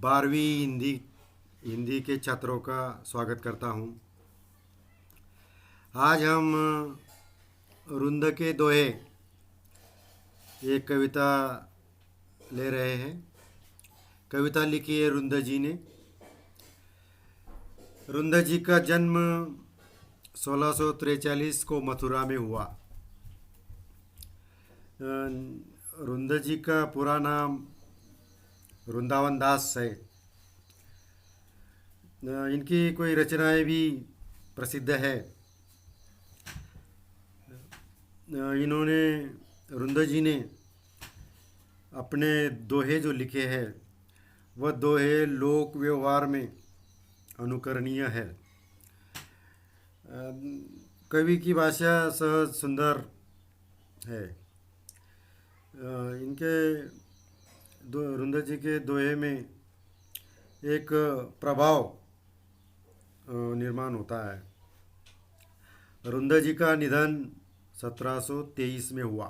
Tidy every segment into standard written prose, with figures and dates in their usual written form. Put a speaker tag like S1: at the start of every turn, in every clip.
S1: 12वीं हिंदी हिंदी के छात्रों का स्वागत करता हूँ। आज हम रुंद के दोहे एक कविता ले रहे हैं। कविता लिखी है रुंद जी ने। रुंद जी का जन्म 1643 को मथुरा में हुआ। रुंद जी का पूरा नाम वृंदावन दास है। इनकी कोई रचनाएं भी प्रसिद्ध है। इन्होंने रुंद जी ने अपने दोहे जो लिखे हैं वह दोहे लोक व्यवहार में अनुकरणीय है। कवि की भाषा सहज सुंदर है। इनके रुंद जी के दोहे में एक प्रभाव निर्माण होता है। रुंद जी का निधन 1723 में हुआ।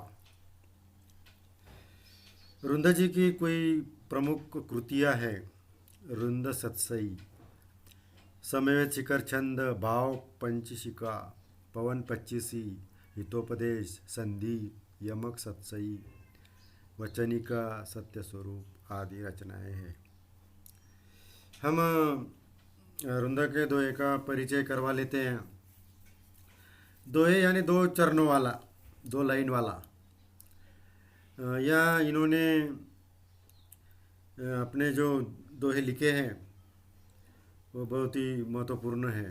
S1: रुंद जी की कोई प्रमुख कृतियाँ हैं। रुंद सतसई, समवेत शिखर छंद, भाव पंचशिका, पवन पच्चीसी, हितोपदेश, संधि, यमक सतसई, वचनिका, सत्य स्वरूप आदि रचनाएं हैं। हम रुंद के दोहे का परिचय करवा लेते हैं। दोहे यानी दो चरणों वाला, दो लाइन वाला। यहाँ इन्होंने अपने जो दोहे लिखे हैं वो बहुत ही महत्वपूर्ण है।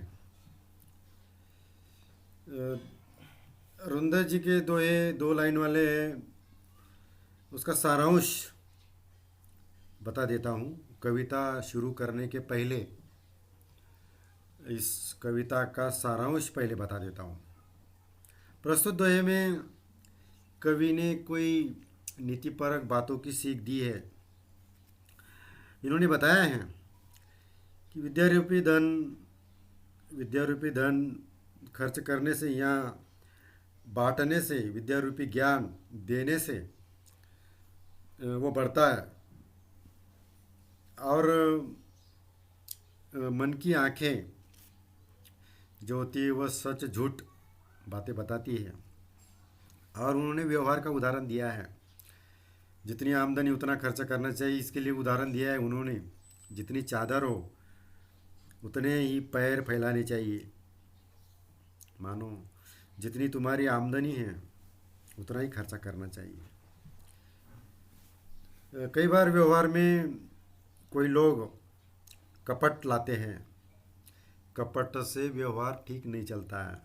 S1: रुंद जी के दोहे दो लाइन वाले हैं। उसका सारांश बता देता हूँ। कविता शुरू करने के पहले इस कविता का सारांश पहले बता देता हूँ। प्रस्तुत दोहे में कवि ने कोई नीतिपरक बातों की सीख दी है। इन्होंने बताया है कि विद्या रूपी धन खर्च करने से या बांटने से, विद्या रूपी ज्ञान देने से वो बढ़ता है। और मन की आँखें जो होती है वह सच झूठ बातें बताती है। और उन्होंने व्यवहार का उदाहरण दिया है। जितनी आमदनी उतना खर्च करना चाहिए, इसके लिए उदाहरण दिया है उन्होंने। जितनी चादर हो उतने ही पैर फैलाने चाहिए। मानो जितनी तुम्हारी आमदनी है उतना ही खर्चा करना चाहिए। कई बार व्यवहार में कोई लोग कपट लाते हैं। कपट से व्यवहार ठीक नहीं चलता है।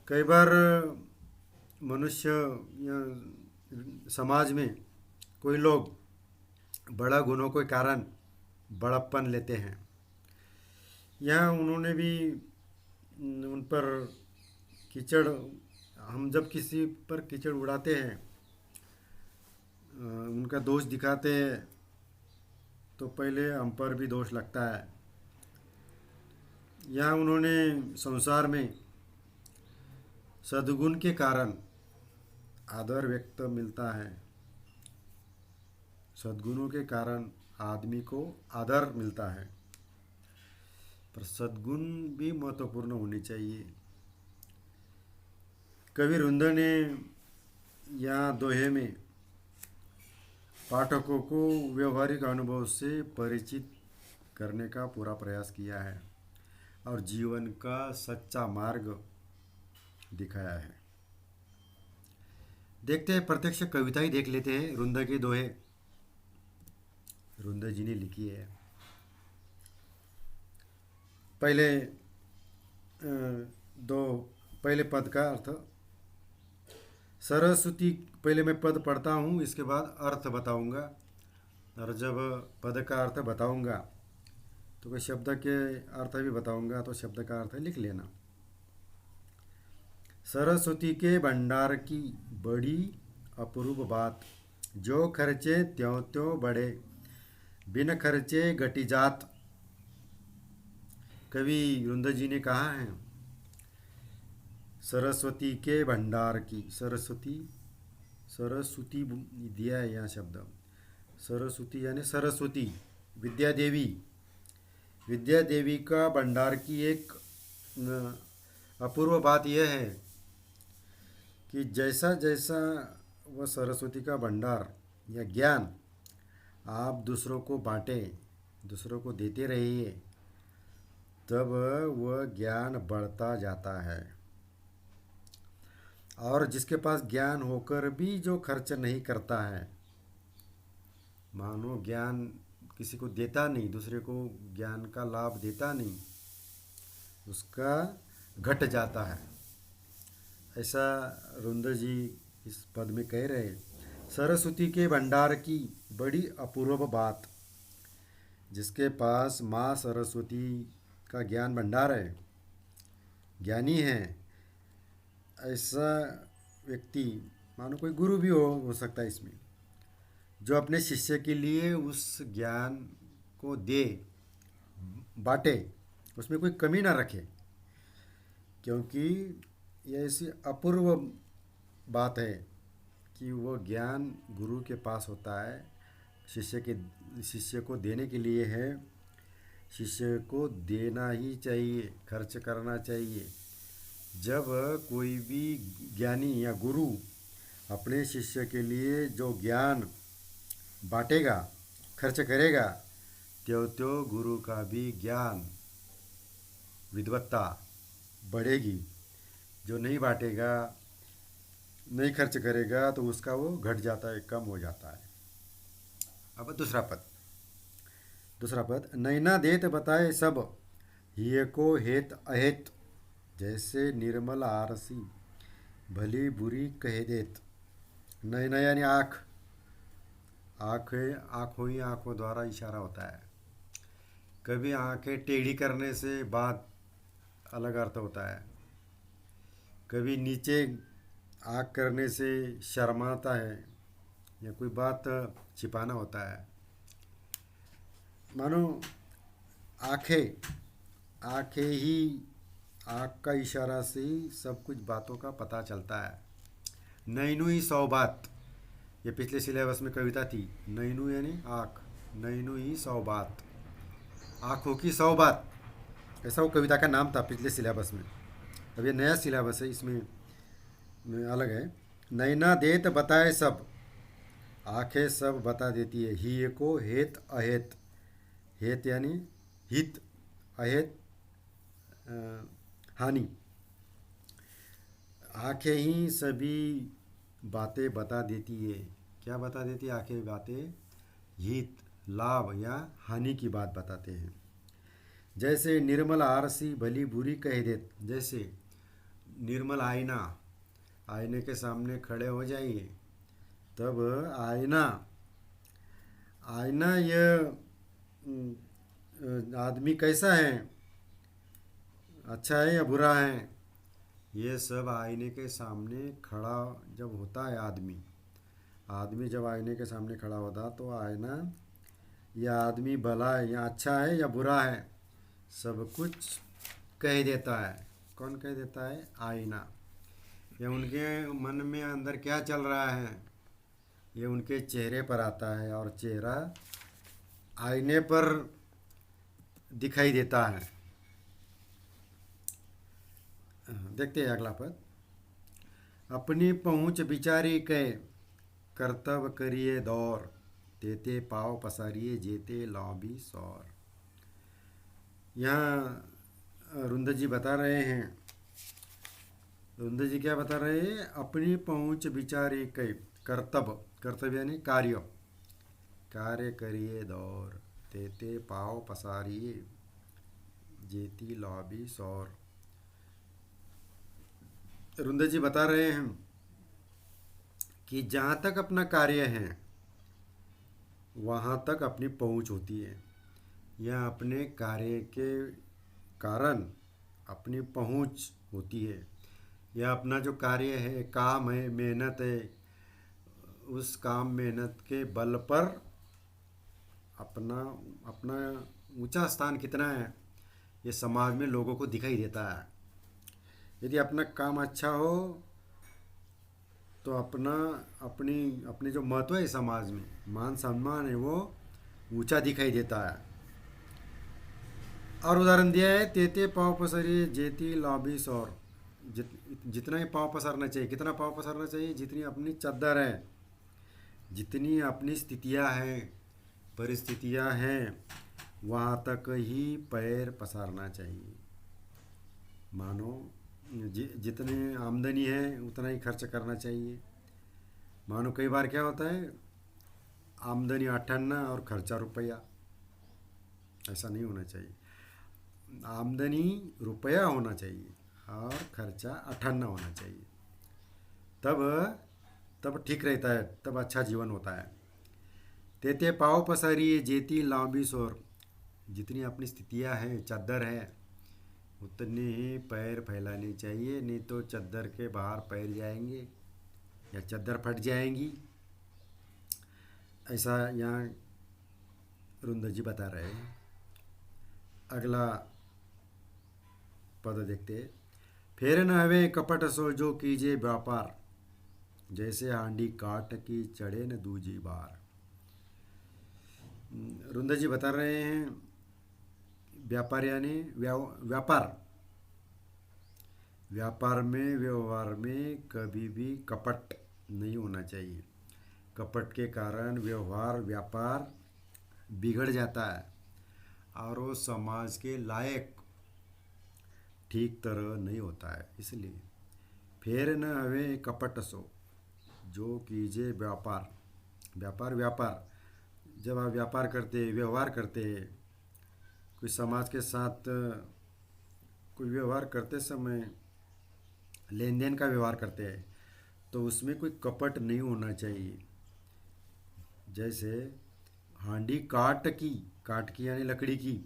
S1: कई बार मनुष्य या समाज में कोई लोग बड़ा गुणों के कारण बड़प्पन लेते हैं। यहाँ उन्होंने भी उन पर कीचड़, हम जब किसी पर कीचड़ उड़ाते हैं, उनका दोष दिखाते हैं, तो पहले हम पर भी दोष लगता है। यहाँ उन्होंने संसार में सद्गुण के कारण आदर व्यक्त मिलता है। सद्गुणों के कारण आदमी को आदर मिलता है, पर सद्गुण भी महत्वपूर्ण होने चाहिए। कवि रुंद ने यहाँ दोहे में पाठकों को व्यवहारिक अनुभव से परिचित करने का पूरा प्रयास किया है और जीवन का सच्चा मार्ग दिखाया है। देखते हैं, प्रत्यक्ष कविता ही देख लेते हैं। रुंद के दोहे रुंद जी ने लिखी है। पहले पहले पद का अर्थ। सरस्वती, पहले मैं पद पढ़ता हूँ, इसके बाद अर्थ बताऊँगा। और जब पद का अर्थ बताऊँगा तो कोई शब्द के अर्थ भी बताऊँगा, तो शब्द का अर्थ लिख लेना। सरस्वती के भंडार की बड़ी अपूर्व बात, जो खर्चे त्यों त्यों बढ़े, बिन खर्चे घटी जात। कवि रुंद जी ने कहा है सरस्वती के भंडार की। सरस्वती दिया है यहाँ शब्द। सरस्वती यानी सरस्वती, विद्या देवी, विद्या देवी का भंडार की एक अपूर्व बात यह है कि जैसा जैसा वह सरस्वती का भंडार या ज्ञान आप दूसरों को बांटें, दूसरों को देते रहिए, तब वह ज्ञान बढ़ता जाता है। और जिसके पास ज्ञान होकर भी जो खर्च नहीं करता है, मानो ज्ञान किसी को देता नहीं, दूसरे को ज्ञान का लाभ देता नहीं, उसका घट जाता है। ऐसा रुंद जी इस पद में कह रहे हैं। सरस्वती के भंडार की बड़ी अपूर्व बात, जिसके पास माँ सरस्वती का ज्ञान भंडार है, ज्ञानी है, ऐसा व्यक्ति, मानो कोई गुरु भी हो सकता है इसमें, जो अपने शिष्य के लिए उस ज्ञान को दे, बांटे, उसमें कोई कमी ना रखे, क्योंकि यह ऐसी अपूर्व बात है कि वो ज्ञान गुरु के पास होता है, शिष्य को देने के लिए है। शिष्य को देना ही चाहिए, खर्च करना चाहिए। जब कोई भी ज्ञानी या गुरु अपने शिष्य के लिए जो ज्ञान बांटेगा, खर्च करेगा, त्यों गुरु का भी ज्ञान, विद्वत्ता बढ़ेगी। जो नहीं बांटेगा, नहीं खर्च करेगा, तो उसका वो घट जाता है, कम हो जाता है। अब दूसरा पद, नैना देत बताए सब, हिय को हेत अहेत, जैसे निर्मल आरसी, भली बुरी कह देत। नैना यानी आँख, आँखों ही आँखों द्वारा इशारा होता है। कभी आँखें टेढ़ी करने से बात अलग अर्थ होता है, कभी नीचे आँख करने से शर्माता है या कोई बात छिपाना होता है। मानो आँखें ही, आँख का इशारा से ही सब कुछ बातों का पता चलता है। नैनू ही सौ बात, ये पिछले सिलेबस में कविता थी। नैनू यानी आँख, नैनू ही सौ बात, आँखों की 100 बात, ऐसा वो कविता का नाम था पिछले सिलेबस में। अब ये नया सिलेबस है, इसमें अलग है। नैना देत बताए सब, आँखें सब बता देती है। ही को हेत अहेत, हेत यानी हित, अहेत हानि। आँखें ही सभी बातें बता देती है। क्या बता देती है आँखें? बातें हित, लाभ या हानि की बात बताते हैं। जैसे निर्मल आरसी भली बुरी कह देत, जैसे निर्मल आईना, आईने के सामने खड़े हो जाइए, तब आईना यह आदमी कैसा है, अच्छा है या बुरा है, ये सब आईने के सामने खड़ा जब होता है आदमी जब आईने के सामने खड़ा होता, तो आईना यह आदमी भला है या अच्छा है या बुरा है, सब कुछ कह देता है। कौन कह देता है? आईना। या उनके मन में अंदर क्या चल रहा है, ये उनके चेहरे पर आता है, और चेहरा आईने पर दिखाई देता है। देखते हैं अगला पद। अपनी पहुँच विचारी कै, कर्तव्य करिए दौर, तेते पाव पसारिए जेते लॉबी सौर। यहाँ रुंद जी बता रहे हैं, रुंद जी क्या बता रहे हैं? अपनी पहुँच विचारी कै, कर्तव्य यानी कार्य करिए दौर, तेते पाव पसारिए जेती लॉबी सौर। रुंद जी बता रहे हैं कि जहाँ तक अपना कार्य है वहाँ तक अपनी पहुँच होती है, या अपने कार्य के कारण अपनी पहुँच होती है, या अपना जो कार्य है, काम है, मेहनत है, उस काम मेहनत के बल पर अपना ऊंचा स्थान कितना है, ये समाज में लोगों को दिखाई देता है। यदि अपना काम अच्छा हो तो अपनी जो महत्व है समाज में, मान सम्मान है, वो ऊंचा दिखाई देता है। और उदाहरण दिया है, तेते पाँव पसरिए जेती लॉबिस, और जितना ही पाँव पसारना चाहिए, कितना पाँव पसारना चाहिए, जितनी अपनी चद्दर है, जितनी अपनी स्थितियाँ हैं, परिस्थितियाँ हैं, वहाँ तक ही पैर पसारना चाहिए। मानो जितनी आमदनी है उतना ही खर्च करना चाहिए। मानो कई बार क्या होता है, आमदनी 58 और खर्चा रुपया, ऐसा नहीं होना चाहिए। आमदनी रुपया होना चाहिए और खर्चा 58 होना चाहिए, तब तब ठीक रहता है, तब अच्छा जीवन होता है। तेते पाँव पसारिए जेती लांबी सोर, जितनी अपनी स्थितियाँ हैं, चद्दर है, उतने ही पैर फैलाने चाहिए, नहीं तो चद्दर के बाहर पैर जाएंगे या चद्दर फट जाएंगी। ऐसा यहाँ रुंद जी बता रहे हैं। अगला पद देखते। फेर न हवे कपट सो जो कीजे व्यापार, जैसे हांडी काट की चढ़े न दूजी बार। रुंद जी बता रहे हैं, व्यापार यानी व्यापार, व्यापार में, व्यवहार में कभी भी कपट नहीं होना चाहिए। कपट के कारण व्यवहार, व्यापार बिगड़ जाता है और वो समाज के लायक ठीक तरह नहीं होता है। इसलिए फेर न हवे कपट सो जो कीजिए व्यापार। व्यापार व्यापार, जब आप व्यापार करते, व्यवहार करते हैं, कोई समाज के साथ कोई व्यवहार करते समय, लेन देन का व्यवहार करते हैं, तो उसमें कोई कपट नहीं होना चाहिए। जैसे हांडी काट की यानी लकड़ी की,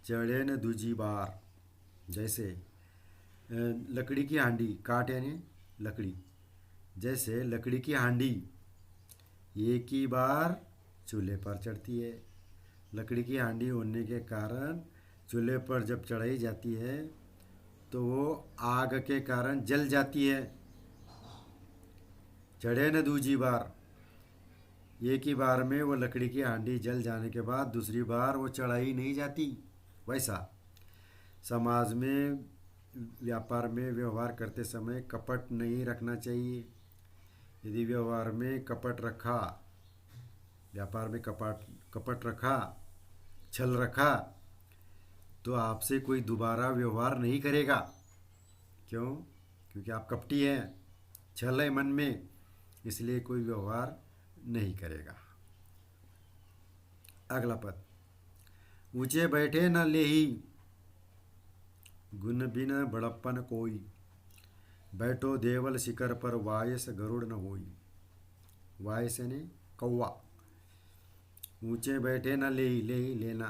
S1: चढ़े न दूजी बार। जैसे लकड़ी की हांडी, काट यानी लकड़ी, जैसे लकड़ी की हांडी एक ही बार चूल्हे पर चढ़ती है। लकड़ी की हांडी होने के कारण चूल्हे पर जब चढ़ाई जाती है तो वो आग के कारण जल जाती है। चढ़े न दूजी बार, एक ही बार में वो लकड़ी की हांडी जल जाने के बाद दूसरी बार वो चढ़ाई नहीं जाती। वैसा समाज में, व्यापार में व्यवहार करते समय कपट नहीं रखना चाहिए। यदि व्यवहार में कपट रखा, व्यापार में कपट रखा, छल रखा, तो आपसे कोई दोबारा व्यवहार नहीं करेगा। क्यों? क्योंकि आप कपटी हैं, छल है मन में, इसलिए कोई व्यवहार नहीं करेगा। अगला पद। ऊंचे बैठे न लेही, गुण बिन बड़प्पन कोई, बैठो देवल शिखर पर वायस गरुड़ न होई। वायस यानी कौवा। ऊंचे बैठे न लेही, लेही लेना,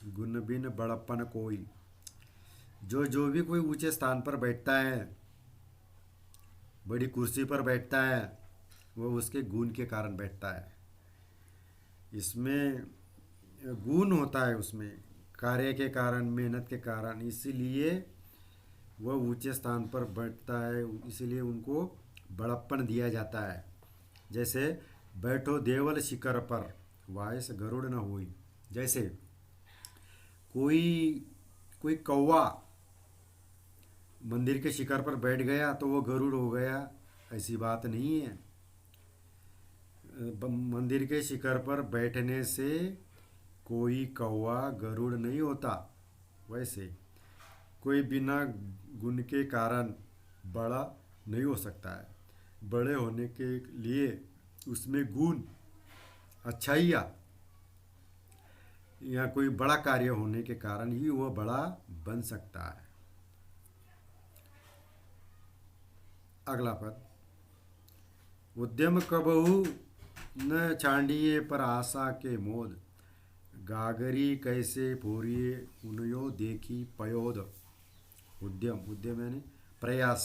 S1: गुण बिन बड़प्पन कोई, जो भी कोई ऊंचे स्थान पर बैठता है, बड़ी कुर्सी पर बैठता है, वो उसके गुण के कारण बैठता है। इसमें गुण होता है, उसमें कार्य के कारण, मेहनत के कारण, इसीलिए वह ऊंचे स्थान पर बैठता है, इसीलिए उनको बड़प्पन दिया जाता है। जैसे बैठो देवल शिखर पर वायस गरुड़ न होई। जैसे कोई कोई कौवा मंदिर के शिखर पर बैठ गया तो वो गरुड़ हो गया, ऐसी बात नहीं है। मंदिर के शिखर पर बैठने से कोई कौवा गरुड़ नहीं होता। वैसे कोई बिना गुण के कारण बड़ा नहीं हो सकता है। बड़े होने के लिए उसमें गुण, अच्छाइयाँ या कोई बड़ा कार्य होने के कारण ही वह बड़ा बन सकता है। अगला पद। उद्यम कबहू न छांडिए पर आशा के मोद, गागरी कैसे फोरिए उनयो देखी पयोद। उद्यम, उद्यम यानी प्रयास,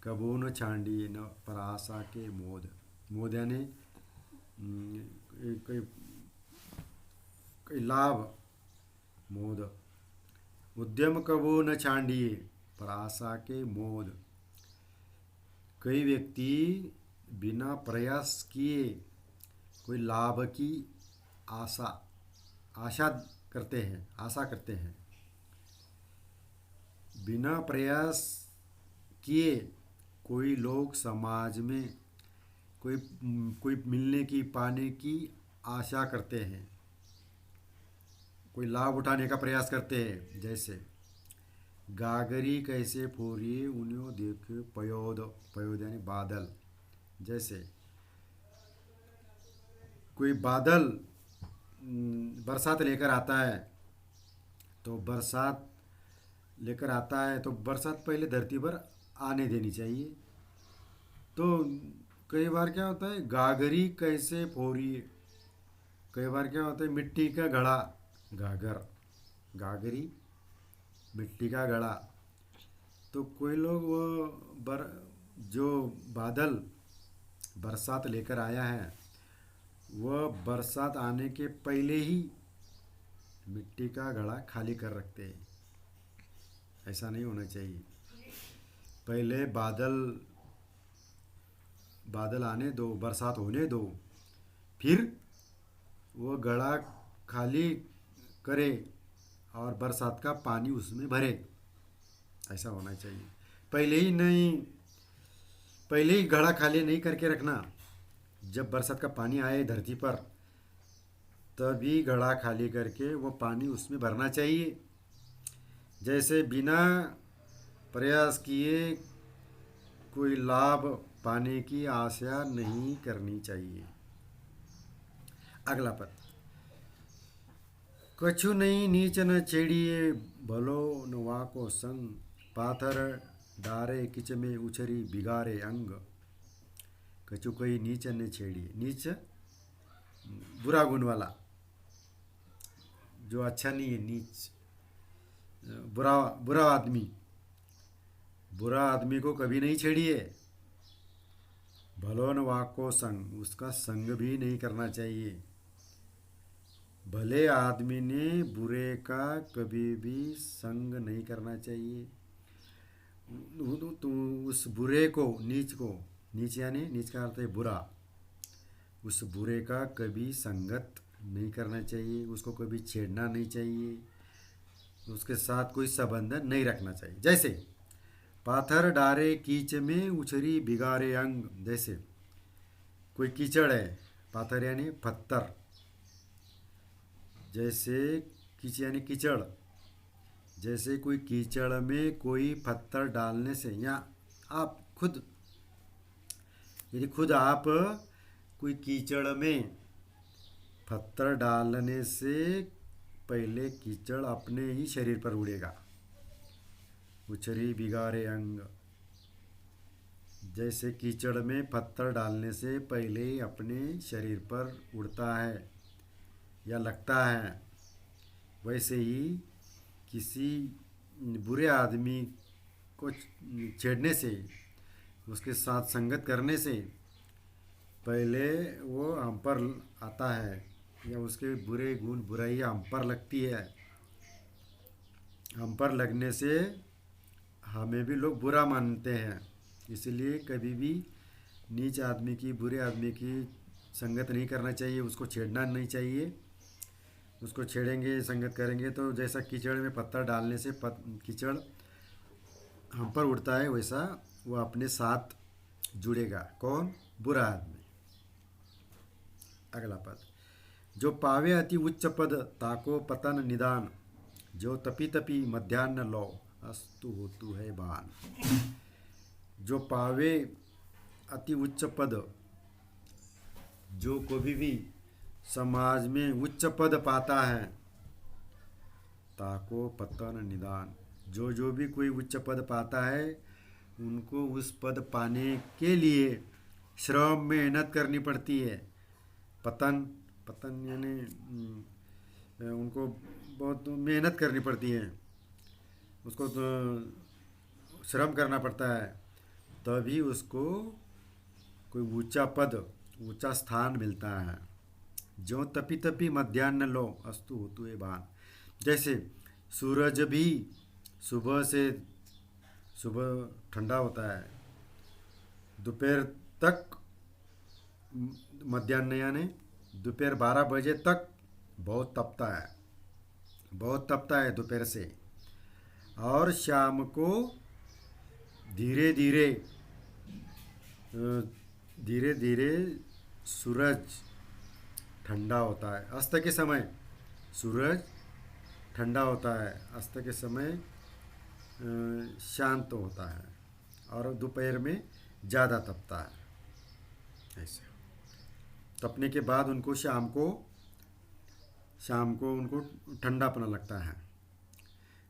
S1: कबहू न छांडिए न पर आशा के मोद। मोद यानी कोई लाभ, मोद। उद्यम कबो न छांडिए पर आशा के मोद। कई व्यक्ति बिना प्रयास किए कोई लाभ की आशा आशा आशा करते हैं। बिना प्रयास किए कोई लोग समाज में कोई कोई मिलने की पाने की आशा करते हैं, कोई लाभ उठाने का प्रयास करते हैं। जैसे गागरी कैसे फोरिए उन्हें देखे पयोद, पयोद यानी बादल। जैसे कोई बादल बरसात लेकर आता है, तो बरसात लेकर आता है तो बरसात पहले धरती पर आने देनी चाहिए। तो कई बार क्या होता है, गागरी कैसे फोरिए, कई बार क्या होता है मिट्टी का घड़ा, गागर, गागरी मिट्टी का घड़ा। तो कोई लोग वो बर जो बादल बरसात लेकर आया है, वह बरसात आने के पहले ही मिट्टी का घड़ा खाली कर रखते हैं। ऐसा नहीं होना चाहिए। पहले बादल बादल आने दो, बरसात होने दो, फिर वो घड़ा खाली करे और बरसात का पानी उसमें भरे। ऐसा होना चाहिए। पहले ही नहीं, पहले ही घड़ा खाली नहीं करके रखना। जब बरसात का पानी आए धरती पर, तभी घड़ा खाली करके वो पानी उसमें भरना चाहिए। जैसे बिना प्रयास किए कोई लाभ पाने की आशा नहीं करनी चाहिए। अगला पद, कछु नहीं नीच न छेड़िए भलो न वाको संग, पाथर डारे किच में उछरी बिगारे अंग। कछु कोई नीच न छेड़िए, नीच बुरा गुण वाला, जो अच्छा नहीं है, नीच बुरा बुरा आदमी, बुरा आदमी को कभी नहीं छेड़िए। भलोन वाको संग, उसका संग भी नहीं करना चाहिए। भले आदमी ने बुरे का कभी भी संग नहीं करना चाहिए। तो उस बुरे को, नीच को, नीच यानी नीच का अर्थ है बुरा, उस बुरे का कभी संगत नहीं करना चाहिए, उसको कभी छेड़ना नहीं चाहिए, उसके साथ कोई संबंध नहीं रखना चाहिए। जैसे पाथर डारे कीच में उछरी बिगारे अंग। जैसे कोई कीचड़ है, पाथर यानी पत्थर, जैसे कीच यानी कीचड़, जैसे कोई कीचड़ में कोई पत्थर डालने से, या आप खुद, यदि खुद आप कोई कीचड़ में पत्थर डालने से पहले कीचड़ अपने ही शरीर पर उड़ेगा। उछरी बिगारे अंग, जैसे कीचड़ में पत्थर डालने से पहले ही अपने शरीर पर उड़ता है या लगता है, वैसे ही किसी बुरे आदमी को छेड़ने से, उसके साथ संगत करने से पहले वो हम पर आता है, या उसके बुरे गुण बुराई हम पर लगती है। हम पर लगने से हमें भी लोग बुरा मानते हैं। इसलिए कभी भी नीच आदमी की, बुरे आदमी की संगत नहीं करना चाहिए, उसको छेड़ना नहीं चाहिए। उसको छेड़ेंगे, संगत करेंगे तो जैसा कीचड़ में पत्थर डालने से कीचड़ हम पर उड़ता है, वैसा वो अपने साथ जुड़ेगा। कौन? बुरा आदमी। अगला पद, जो पावे अति उच्च पद ताको पतन निदान, जो तपी तपी मध्यान्ह लो अस्तु होतु है बान। जो पावे अति उच्च पद, जो कभी भी समाज में उच्च पद पाता है, ताको पतन निदान, जो जो भी कोई उच्च पद पाता है, उनको उस पद पाने के लिए श्रम मेहनत करनी पड़ती है। पतन, पतन यानी उनको बहुत मेहनत करनी पड़ती है, उसको तो श्रम करना पड़ता है, तभी उसको कोई ऊंचा पद, ऊंचा स्थान मिलता है। जो तपी तपी मध्यान्ह लो अस्तु होतु ए बान। जैसे सूरज भी सुबह से, सुबह ठंडा होता है, दोपहर तक, मध्यान्ह यानी दोपहर 12 बजे तक बहुत तपता है, बहुत तपता है दोपहर से। और शाम को धीरे धीरे धीरे धीरे सूरज ठंडा होता है। अस्त के समय सूरज ठंडा होता है, अस्त के समय शांत होता है, और दोपहर में ज़्यादा तपता है। ऐसे तपने के बाद उनको शाम को उनको ठंडापना लगता है।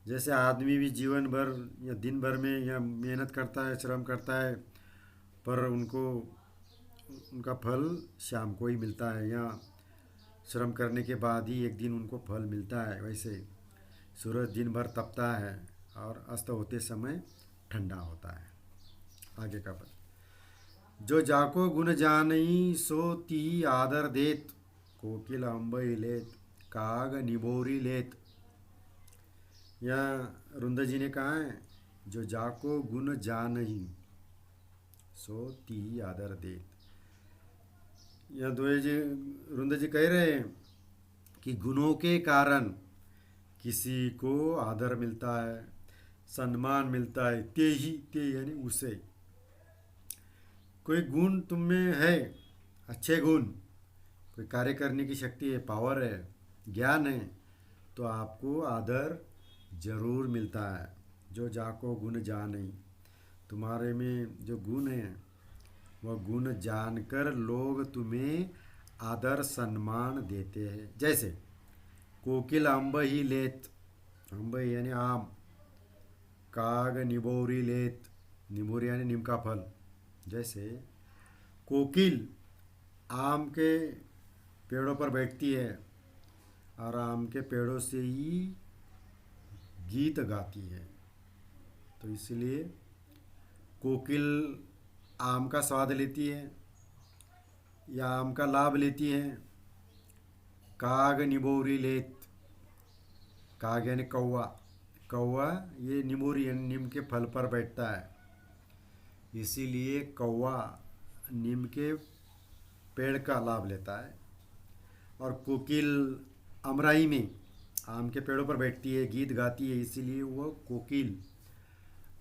S1: जैसे आदमी भी जीवन भर या दिन भर में या मेहनत करता है, श्रम करता है, पर उनको उनका फल शाम को ही मिलता है, या श्रम करने के बाद ही एक दिन उनको फल मिलता है। वैसे सूरज दिन भर तपता है और अस्त होते समय ठंडा होता है। आगे का पद, जो जाको गुण जानई सो ती आदर देत, कोकिल अम्बई लेत काग निबोरी लेत। या रुंदा जी ने कहा है, जो जाको गुण जानई सो ती आदर देत। या दोए जी रुंदा जी कह रहे हैं कि गुणों के कारण किसी को आदर मिलता है, सम्मान मिलता है। ते यानी उसे, कोई गुण तुम में है, अच्छे गुण, कोई कार्य करने की शक्ति है, पावर है, ज्ञान है, तो आपको आदर जरूर मिलता है। जो जाको गुण जान, तुम्हारे में जो गुण है वह गुण जानकर लोग तुम्हें आदर सम्मान देते हैं। जैसे कोकिल अम्ब ही लेत, अम्ब यानी आम, काग निबोरी लेत, निबोरी यानी नीम का फल। जैसे कोकिल आम के पेड़ों पर बैठती है और आम के पेड़ों से ही गीत गाती है, तो इसलिए कोकिल आम का स्वाद लेती है या आम का लाभ लेती है। काग निबोरी लेत, काग यानी कौवा, कौवा ये निबोरी यानी नीम के फल पर बैठता है, इसीलिए कौवा नीम के पेड़ का लाभ लेता है। और कोकिल अमराई में आम के पेड़ों पर बैठती है, गीत गाती है, इसीलिए वो कोकिल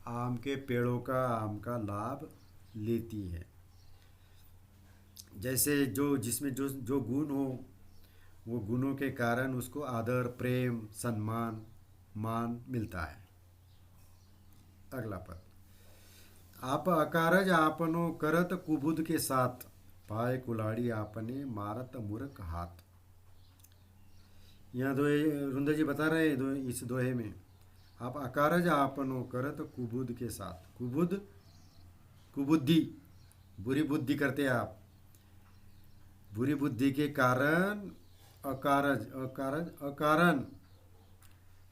S1: आम के पेड़ों का आम का लाभ लेती है। जैसे जो जिसमें जो जो गुण हो, वो गुणों के कारण उसको आदर, प्रेम, सम्मान, मान मिलता है। अगला पद, आप अकारज आपनो करत कुबुद के साथ, पाए कुलाड़ी आपने मारत मूर्ख हाथ। यहाँ दोहे रुंदा जी बता रहे हैं इस दोहे में, आप अकारज आपनो करत कुबुद के साथ, कुबुद कुबुद्धि, बुरी बुद्धि करते आप, बुरी बुद्धि के कारण अकारज अकारज अकारण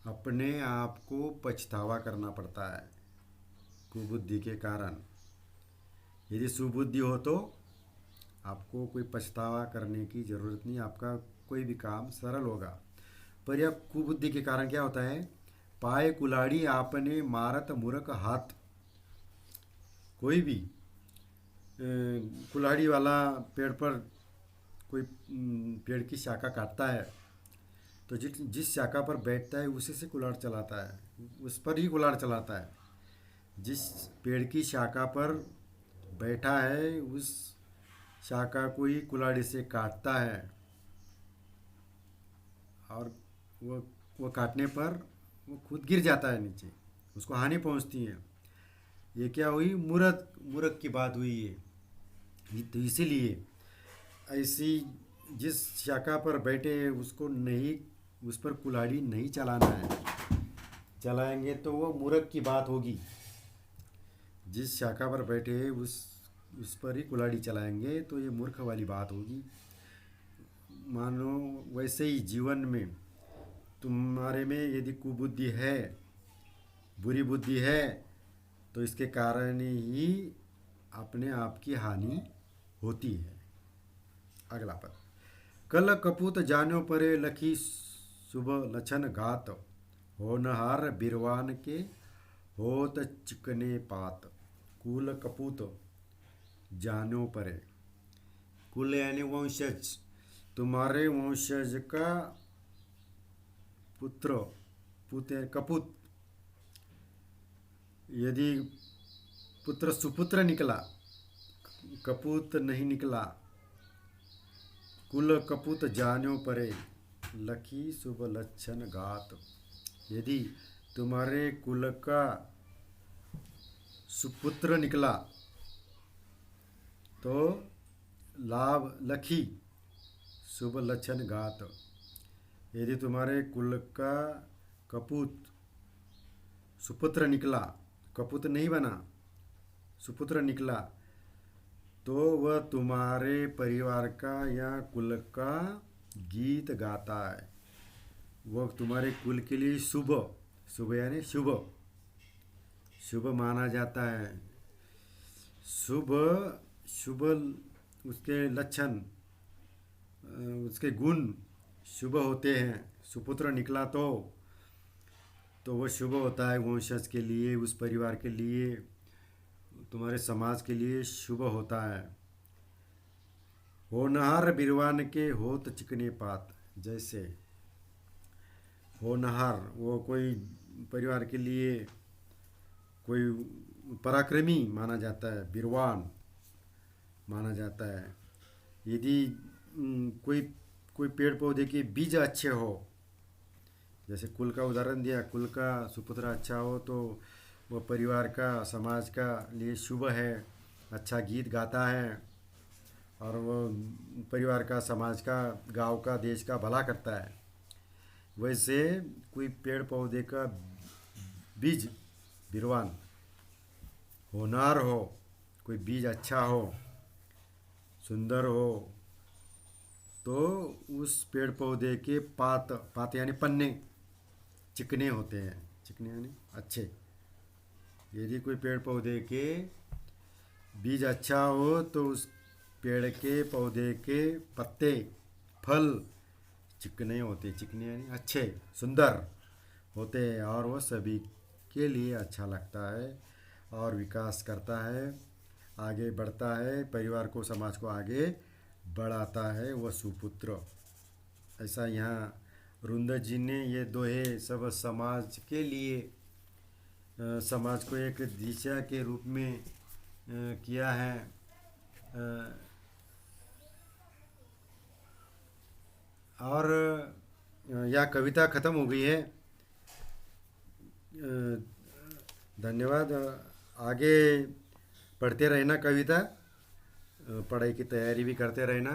S1: अपने आप को पछतावा करना पड़ता है। कुबुद्धि के कारण, यदि सुबुद्धि हो तो आपको कोई पछतावा करने की ज़रूरत नहीं, आपका कोई भी काम सरल होगा। पर यह कुबुद्धि के कारण क्या होता है, पाए कुलाड़ी आपने मारत मूर्ख हाथ। कोई भी कुल्हाड़ी वाला पेड़ पर कोई पेड़ की शाखा काटता है, तो जिस शाखा पर बैठता है उसी से कुल्हाड़ चलाता है, उस पर ही कुल्हाड़ चलाता है। जिस पेड़ की शाखा पर बैठा है उस शाखा को ही कुल्हाड़ी से काटता है, और वो काटने पर वो खुद गिर जाता है नीचे, उसको हानि पहुंचती है। ये क्या हुई, मूर्ख मूर्ख की बात हुई है। तो इसीलिए ऐसी जिस शाखा पर बैठे उसको नहीं, उस पर कुल्हाड़ी नहीं चलाना है, चलाएंगे तो वो मूर्ख की बात होगी। जिस शाखा पर बैठे उस पर ही कुल्हाड़ी चलाएंगे तो ये मूर्ख वाली बात होगी। मानो वैसे ही जीवन में तुम्हारे में यदि कुबुद्धि है, बुरी बुद्धि है, तो इसके कारण ही अपने आप की हानि होती है। अगला पद, कल कपूत जानो परे लखी सुबह लछन घात, होनहार बिरवान के होत चिकने पात। कुल कपूत जानो परे, कुल यानी वंशज, तुम्हारे वंशज का पुत्र, पुत्र कपूत, यदि पुत्र सुपुत्र निकला, कपूत नहीं निकला, कुल कपूत जान्यो परे, लखी शुभ लक्षण घात। यदि तुम्हारे कुल का सुपुत्र निकला तो लाभ लखी शुभ लक्षण घात। यदि तुम्हारे कुल का कपूत सुपुत्र निकला, कपूत नहीं बना, सुपुत्र निकला, तो वह तुम्हारे परिवार का या कुल का गीत गाता है। वह तुम्हारे कुल के लिए शुभ, शुभ यानी शुभ, शुभ माना जाता है। शुभ, शुभ उसके लक्षण, उसके गुण शुभ होते हैं। सुपुत्र निकला तो वह शुभ होता है, वंशज के लिए, उस परिवार के लिए, तुम्हारे समाज के लिए शुभ होता है। होनहार बिरवान के होत चिकने पात, जैसे होनहार वो कोई परिवार के लिए कोई पराक्रमी माना जाता है, बिरवान माना जाता है। यदि कोई पेड़ पौधे के बीज अच्छे हो, जैसे कुल का उदाहरण दिया, कुल का सुपुत्र अच्छा हो तो वह परिवार का, समाज का लिए शुभ है, अच्छा गीत गाता है और वह परिवार का, समाज का, गांव का, देश का भला करता है। वैसे कोई पेड़ पौधे का बीज बिरवान होनार हो, कोई बीज अच्छा हो, सुंदर हो, तो उस पेड़ पौधे के पात, पात यानी पन्ने चिकने होते हैं, चिकने यानी अच्छे। यदि कोई पेड़ पौधे के बीज अच्छा हो तो उस पेड़ के पौधे के पत्ते, फल चिकने होते, चिकने यानी अच्छे, सुंदर होते हैं और वह सभी के लिए अच्छा लगता है और विकास करता है, आगे बढ़ता है, परिवार को, समाज को आगे बढ़ाता है वह सुपुत्र। ऐसा यहाँ रुंदर जी ने ये दोहे सब समाज के लिए, समाज को एक दिशा के रूप में किया है। और यह कविता ख़त्म हो गई है। धन्यवाद। आगे पढ़ते रहना कविता, पढ़ाई की तैयारी भी करते रहना।